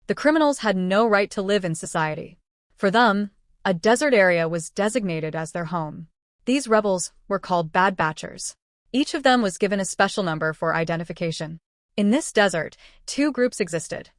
The criminals had no right to live in society. For them, a desert area was designated as their home. These rebels were called Bad Batchers. Each of them was given a special number for identification. In this desert, two groups existed.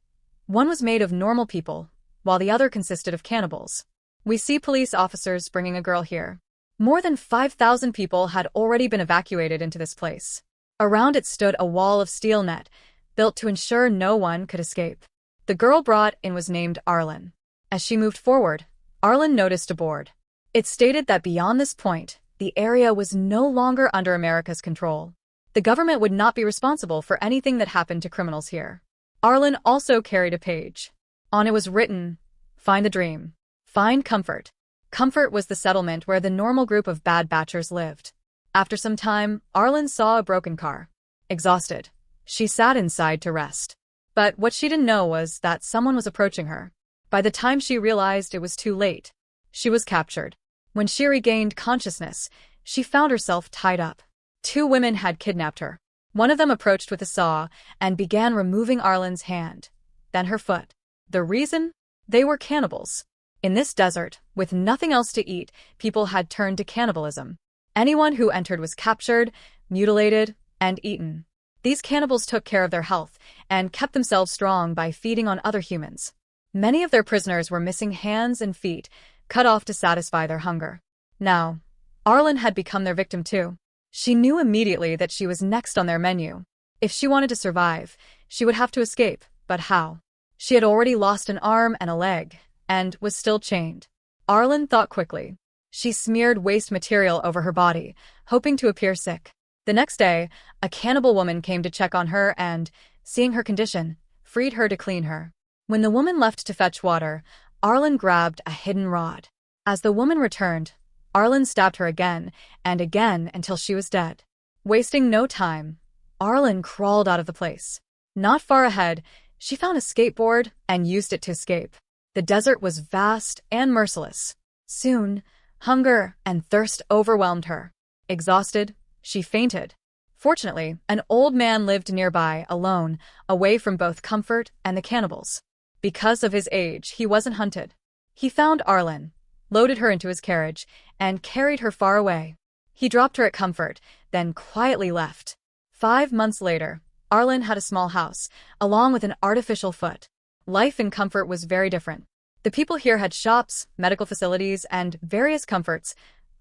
One was made of normal people, while the other consisted of cannibals. We see police officers bringing a girl here. More than 5,000 people had already been evacuated into this place. Around it stood a wall of steel net, built to ensure no one could escape. The girl brought in was named Arlen. As she moved forward, Arlen noticed a board. It stated that beyond this point, the area was no longer under America's control. The government would not be responsible for anything that happened to criminals here. Arlen also carried a page. On it was written, "Find the dream. Find comfort." Comfort was the settlement where the normal group of Bad Batchers lived. After some time, Arlen saw a broken car. Exhausted, she sat inside to rest. But what she didn't know was that someone was approaching her. By the time she realized it was too late, she was captured. When she regained consciousness, she found herself tied up. Two women had kidnapped her. One of them approached with a saw and began removing Arlen's hand, then her foot. The reason? They were cannibals. In this desert, with nothing else to eat, people had turned to cannibalism. Anyone who entered was captured, mutilated, and eaten. These cannibals took care of their health and kept themselves strong by feeding on other humans. Many of their prisoners were missing hands and feet, cut off to satisfy their hunger. Now, Arlen had become their victim too. She knew immediately that she was next on their menu. If she wanted to survive, she would have to escape, but how? She had already lost an arm and a leg, and was still chained. Arlen thought quickly. She smeared waste material over her body, hoping to appear sick. The next day, a cannibal woman came to check on her and, seeing her condition, freed her to clean her. When the woman left to fetch water, Arlen grabbed a hidden rod. As the woman returned, Arlen stabbed her again and again until she was dead. Wasting no time, Arlen crawled out of the place. Not far ahead, she found a skateboard and used it to escape. The desert was vast and merciless. Soon, hunger and thirst overwhelmed her. Exhausted, she fainted. Fortunately, an old man lived nearby, alone, away from both Comfort and the cannibals. Because of his age, he wasn't hunted. He found Arlen, loaded her into his carriage, and carried her far away. He dropped her at Comfort, then quietly left. 5 months later, Arlen had a small house, along with an artificial foot. Life in Comfort was very different. The people here had shops, medical facilities, and various comforts,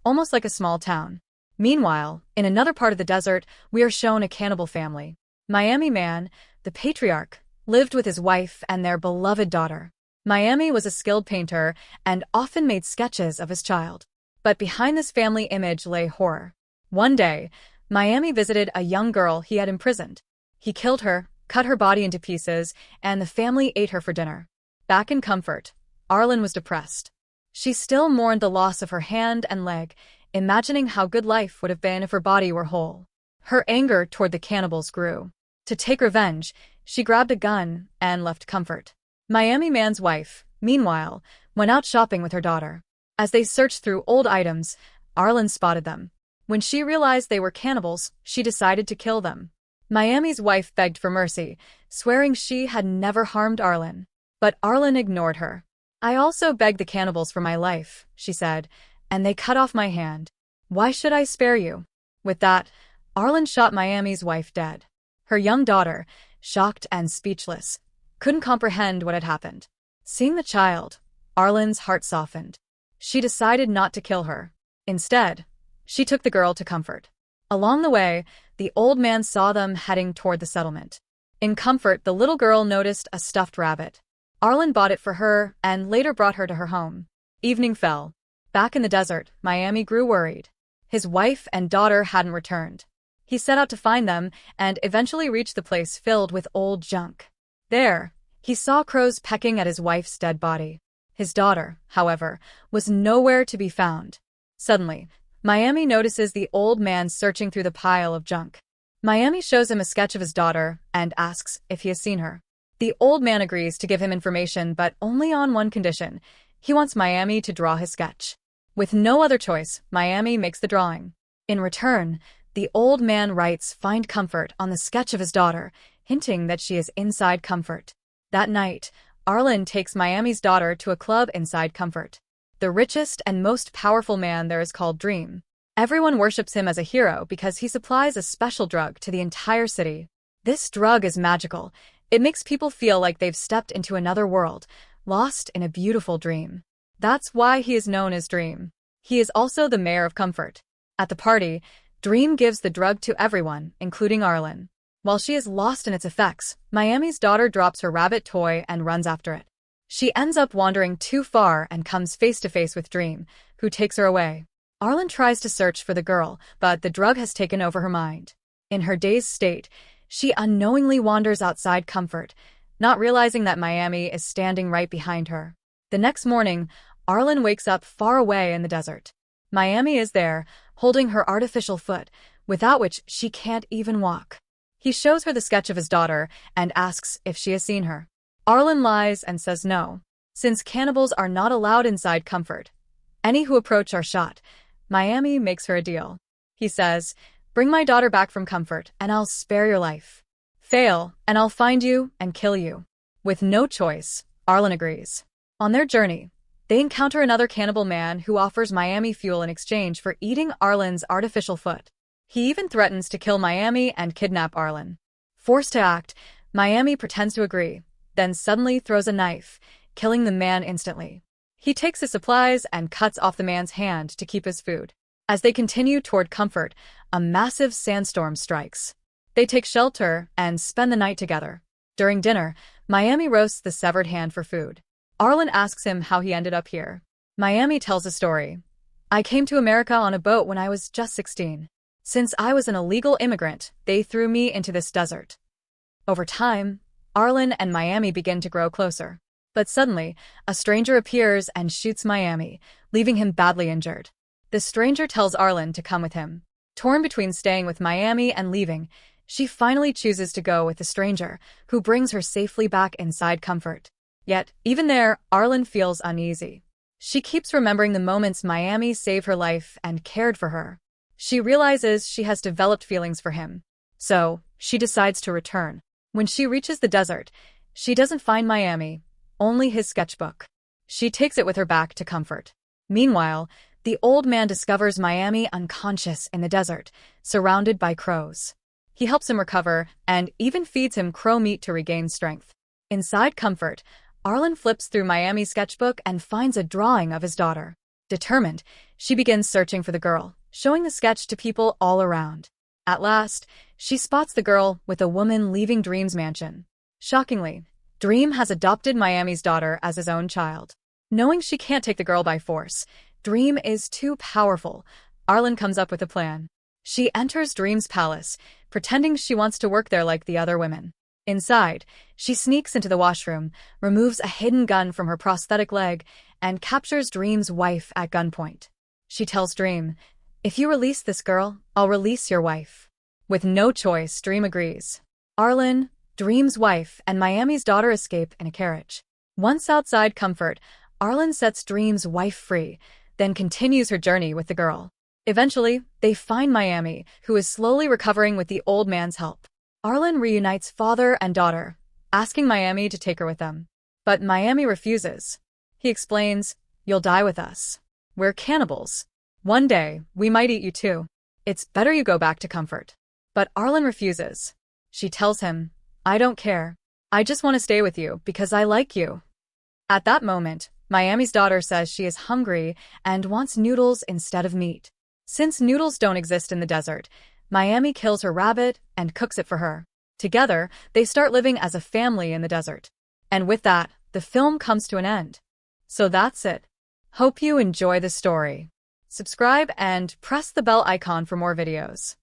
almost like a small town. Meanwhile, in another part of the desert, we are shown a cannibal family. Miami Man, the patriarch, lived with his wife and their beloved daughter. Miami was a skilled painter and often made sketches of his child. But behind this family image lay horror. One day, Miami visited a young girl he had imprisoned. He killed her, cut her body into pieces, and the family ate her for dinner. Back in Comfort, Arlen was depressed. She still mourned the loss of her hand and leg, imagining how good life would have been if her body were whole. Her anger toward the cannibals grew. To take revenge, she grabbed a gun and left Comfort. Miami Man's wife, meanwhile, went out shopping with her daughter. As they searched through old items, Arlen spotted them. When she realized they were cannibals, she decided to kill them. Miami's wife begged for mercy, swearing she had never harmed Arlen. But Arlen ignored her. "I also begged the cannibals for my life," she said, "and they cut off my hand. Why should I spare you?" With that, Arlen shot Miami's wife dead. Her young daughter, shocked and speechless, couldn't comprehend what had happened. Seeing the child, Arlen's heart softened. She decided not to kill her. Instead, she took the girl to Comfort. Along the way, the old man saw them heading toward the settlement. In Comfort, the little girl noticed a stuffed rabbit. Arlen bought it for her and later brought her to her home. Evening fell. Back in the desert, Miami grew worried. His wife and daughter hadn't returned. He set out to find them and eventually reached the place filled with old junk. There, he saw crows pecking at his wife's dead body. His daughter, however, was nowhere to be found. Suddenly, Miami notices the old man searching through the pile of junk. Miami shows him a sketch of his daughter and asks if he has seen her. The old man agrees to give him information, but only on one condition. He wants Miami to draw his sketch. With no other choice, Miami makes the drawing. In return, the old man writes "Find Comfort" on the sketch of his daughter, hinting that she is inside Comfort. That night, Arlen takes Miami's daughter to a club inside Comfort. The richest and most powerful man there is called Dream. Everyone worships him as a hero because he supplies a special drug to the entire city. This drug is magical. It makes people feel like they've stepped into another world, lost in a beautiful dream. That's why he is known as Dream. He is also the mayor of Comfort. At the party, Dream gives the drug to everyone, including Arlen. While she is lost in its effects, Miami's daughter drops her rabbit toy and runs after it. She ends up wandering too far and comes face to face with Dream, who takes her away. Arlen tries to search for the girl, but the drug has taken over her mind. In her dazed state, she unknowingly wanders outside Comfort, not realizing that Miami is standing right behind her. The next morning, Arlen wakes up far away in the desert. Miami is there, holding her artificial foot, without which she can't even walk. He shows her the sketch of his daughter and asks if she has seen her. Arlen lies and says no. Since cannibals are not allowed inside Comfort, any who approach are shot. Miami makes her a deal. He says, "Bring my daughter back from Comfort, and I'll spare your life. Fail, and I'll find you and kill you." With no choice, Arlen agrees. On their journey, they encounter another cannibal man who offers Miami fuel in exchange for eating Arlen's artificial foot. He even threatens to kill Miami and kidnap Arlen. Forced to act, Miami pretends to agree, then suddenly throws a knife, killing the man instantly. He takes his supplies and cuts off the man's hand to keep his food. As they continue toward Comfort, a massive sandstorm strikes. They take shelter and spend the night together. During dinner, Miami roasts the severed hand for food. Arlen asks him how he ended up here. Miami tells a story. "I came to America on a boat when I was just 16. Since I was an illegal immigrant, they threw me into this desert." Over time, Arlen and Miami begin to grow closer. But suddenly, a stranger appears and shoots Miami, leaving him badly injured. The stranger tells Arlen to come with him. Torn between staying with Miami and leaving, she finally chooses to go with the stranger, who brings her safely back inside Comfort. Yet, even there, Arlen feels uneasy. She keeps remembering the moments Miami saved her life and cared for her. She realizes she has developed feelings for him. So, she decides to return. When she reaches the desert, she doesn't find Miami, only his sketchbook. She takes it with her back to Comfort. Meanwhile, the old man discovers Miami unconscious in the desert, surrounded by crows. He helps him recover and even feeds him crow meat to regain strength. Inside Comfort, Arlen flips through Miami's sketchbook and finds a drawing of his daughter. Determined, she begins searching for the girl, showing the sketch to people all around. At last, she spots the girl with a woman leaving Dream's mansion. Shockingly, Dream has adopted Miami's daughter as his own child. Knowing she can't take the girl by force, Dream is too powerful. Arlen comes up with a plan. She enters Dream's palace, pretending she wants to work there like the other women. Inside, she sneaks into the washroom, removes a hidden gun from her prosthetic leg, and captures Dream's wife at gunpoint. She tells Dream, "If you release this girl, I'll release your wife." With no choice, Dream agrees. Arlen, Dream's wife, and Miami's daughter escape in a carriage. Once outside Comfort, Arlen sets Dream's wife free, then continues her journey with the girl. Eventually, they find Miami, who is slowly recovering with the old man's help. Arlen reunites father and daughter, asking Miami to take her with them. But Miami refuses. He explains, "You'll die with us. We're cannibals. One day, we might eat you too. It's better you go back to Comfort." But Arlen refuses. She tells him, "I don't care. I just want to stay with you because I like you." At that moment, Miami's daughter says she is hungry and wants noodles instead of meat. Since noodles don't exist in the desert, Miami kills her rabbit and cooks it for her. Together, they start living as a family in the desert. And with that, the film comes to an end. So that's it. Hope you enjoy the story. Subscribe and press the bell icon for more videos.